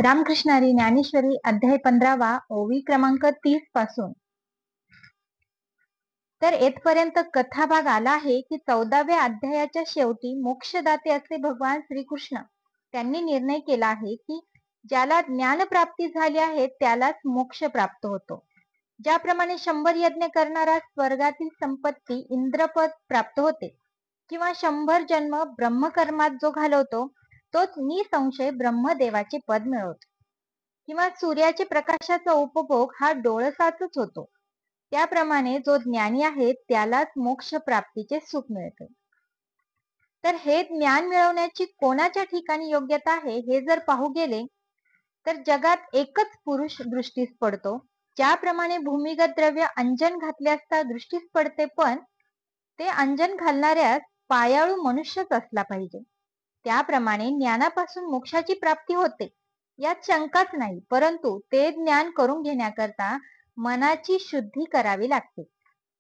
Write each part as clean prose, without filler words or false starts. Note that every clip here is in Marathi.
रामकृष्ण हरी ज्ञानेश्वरी अध्याय 15 ओवी क्रमांक 30 पासून तर येथपर्यंत कथा भाग आला आहे की 14व्या अध्यायाच्या शेवटी मोक्षदाते असे भगवान श्रीकृष्ण त्यांनी निर्णय केला आहे की ज्याला ज्ञान प्राप्ती झाली आहे त्यालाच मोक्ष प्राप्त होतो. ज्याप्रमाणे 100 यज्ञ करणारा स्वर्गातील संपत्ती इंद्रपद प्राप्त होते किंवा 100 जन्म ब्रह्मकर्मात जो घालवतो तोच निसंशय ब्रह्मदेवाचे पद मिळवतो. किंवा सूर्याचे प्रकाशाचा उपभोग हा डोळसाच होतो, त्याप्रमाणे जो ज्ञानी आहे त्यालाच मोक्ष प्राप्तीचे सुख मिळते. तर हे ज्ञान मिळवण्याची कोणाच्या ठिकाणी योग्यता आहे हे जर पाहू गेले तर जगात एकच पुरुष दृष्टीस पडतो. ज्याप्रमाणे भूमिगत द्रव्य अंजन घातले असता दृष्टीस पडते, पण ते अंजन घालणाऱ्यास पायाळू मनुष्यच असला पाहिजे. त्याप्रमाणे ज्ञानापासून मोक्षाची प्राप्ती होते यात शंकाच नाही, परंतु ते ज्ञान करून घेण्याकरता मनाची शुद्धी करावी लागते.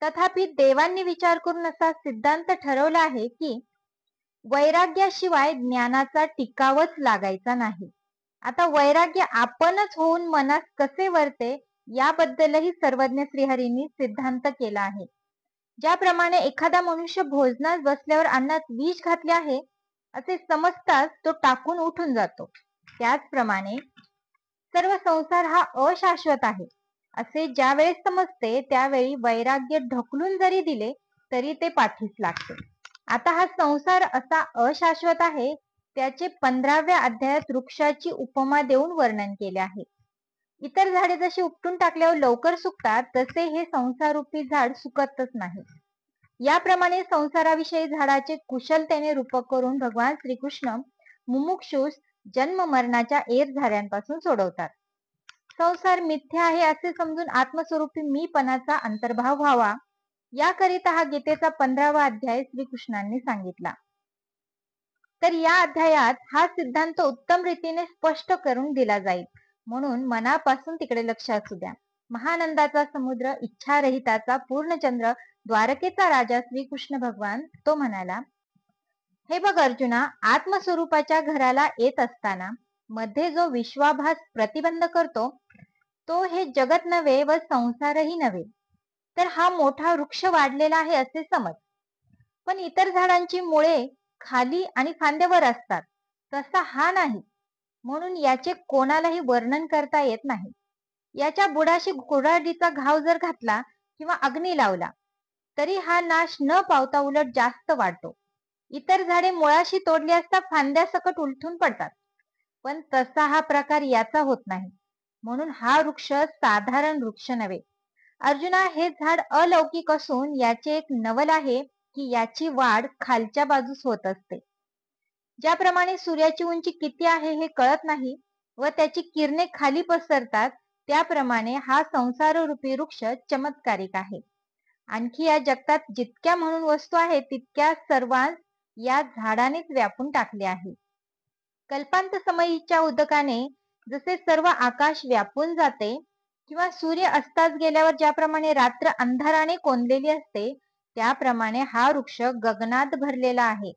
तथापि देवांनी विचार करून असा सिद्धांत ठरवला आहे की वैराग्याशिवाय ज्ञानाचा टिकावच लागायचा नाही. आता वैराग्य आपणच होऊन मनास कसे वर्ते याबद्दलही सर्वज्ञ श्रीहरींनी सिद्धांत केला आहे. ज्याप्रमाणे एखादा मनुष्य भोजनास बसल्यावर अन्नात विष घातले आहे असे समजताच तो टाकून उठून जातो, त्याचप्रमाणे सर्व संसार हा अशाश्वत आहे असे ज्या वेळेस समजते त्यावेळी वैराग्य ढकलून जरी दिले तरी ते पाठीस लागते. आता हा संसार असा अशाश्वत आहे त्याचे 15व्या अध्यायात वृक्षाची उपमा देऊन वर्णन केले आहे. इतर झाडे जशी उपटून टाकल्यावर लवकर सुकतात तसे हे संसारूपी झाड सुकतच नाही. याप्रमाणे संसाराविषयी झाडाचे कुशलतेने रूपक करून भगवान श्रीकृष्ण मुमुक्षुस जन्म मरणाच्या एरझाऱ्यांपासून सोडवतात. संसार मिथ्या आहे असे समजून आत्मस्वरूपी मीपणाचा अंतर्भाव व्हावा याकरिता हा गीतेचा 15वा अध्याय श्रीकृष्णांनी सांगितला. तर या अध्यायात हा सिद्धांत उत्तम रीतीने स्पष्ट करून दिला जाईल, म्हणून मनापासून तिकडे लक्ष असू द्या. महानंदाचा समुद्र, इच्छारहिताचा पूर्णचंद्र, द्वारकेचा राजा श्रीकृष्ण भगवान तो म्हणाला, हे बघ अर्जुना, आत्मस्वरूपाच्या घराला येत असताना मध्ये जो विश्वाभास प्रतिबंध करतो तो हे जगत नव्हे व संसारही नव्हे, तर हा मोठा वृक्ष वाढलेला आहे असे समज. पण इतर झाडांची मुळे खाली आणि फांद्यावर असतात तसा हा नाही, म्हणून याचे कोणालाही वर्णन करता येत नाही. याच्या बुडाशी कुऱ्हाडीचा घाव जर घातला किंवा अग्नी लावला तरी हा नाश न पावता उलट जास्त वाढतो. इतर झाडे मुळाशी तोडली असता फांद्या सकट उलटून पडतात, पण तसा हा प्रकार याचा होत नाही, म्हणून हा वृक्ष साधारण वृक्ष नव्हे. अर्जुना, हे झाड अलौकिक असून याचे एक नवल आहे की याची वाढ खालच्या बाजूस होत असते. ज्याप्रमाणे सूर्याची उंची किती आहे हे कळत नाही व त्याची किरणे खाली पसरतात, त्याप्रमाणे हा संसाररूपी वृक्ष चमत्कारिक आहे. आणखी या जगतात जितक्या म्हणून वस्तू आहेत तितक्या सर्वांस या झाडानेच व्यापून टाकले आहे. कल्पांत समयीच्या उदकाने जसे सर्व आकाश व्यापून जाते किंवा सूर्य अस्तास गेल्यावर ज्याप्रमाणे रात्र अंधाराने कोंदलेली असते, त्याप्रमाणे हा वृक्ष गगनात भरलेला आहे.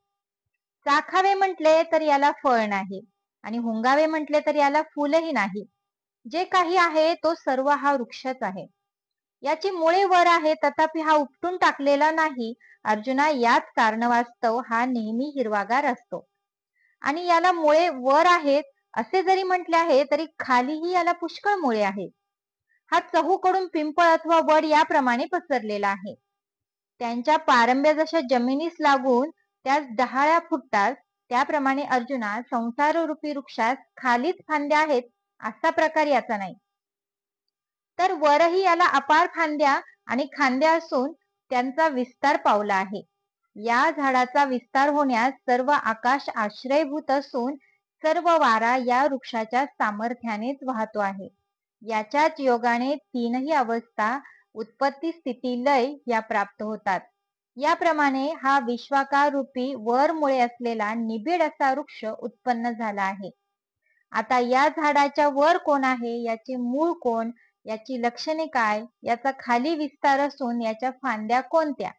चाखावे म्हटले तर याला फळ नाही आणि हुंगावे म्हटले तर याला फुलही नाही. जे काही आहे तो सर्व हा वृक्षच आहे. याची मुळे वर आहे तथापि हा उपटून टाकलेला नाही. अर्जुना, याच कारणावास्तव हा नेहमी हिरवागार असतो. आणि याला मुळे वर आहेत असे जरी म्हटले आहे तरी खालीही याला पुष्कळ मुळे आहेत. हा चहूकडून पिंपळ अथवा वड याप्रमाणे पसरलेला आहे. त्यांच्या पारंब्या जशा जमिनीस लागून त्यास डहाळ्या फुटतात, त्याप्रमाणे अर्जुना, संसाररूपी वृक्षास खालीच फांद्या आहेत असा प्रकार याचा नाही, तर वरही याला अपार फांद्या आणि खांद्या असून त्यांचा विस्तार पावला आहे. या झाडाचा विस्तार होण्यास सर्व आकाश आश्रयभूत असून सर्व वारा या वृक्षाच्या सामर्थ्यानेच वाहतो आहे. याच्याच योगाने तीनही अवस्था उत्पत्ती, स्थिती, लय या प्राप्त होतात. याप्रमाणे हा विश्वाकार रूपी वर मुळे असलेला निबिड असा वृक्ष उत्पन्न झाला आहे. आता या झाडाच्या वर कोण आहे, याचे मूळ कोण, याची लक्षणे काय, याचा खाली विस्तार असून याच्या फांद्या कोणत्या,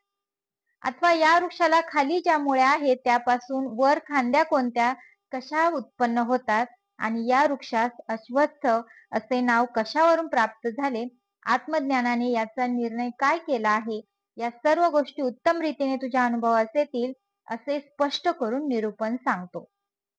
अथवा या वृक्षाला खाली ज्या मुळ्या आहेत त्यापासून वर फांद्या कोणत्या, कशा उत्पन्न होतात, आणि या वृक्षास अश्वत्थ असे नाव कशावरून प्राप्त झाले, आत्मज्ञानाने याचा निर्णय काय केला आहे, या सर्व गोष्टी उत्तम रीतीने तुझ्या अनुभवास येतील असे स्पष्ट करून निरूपण सांगतो.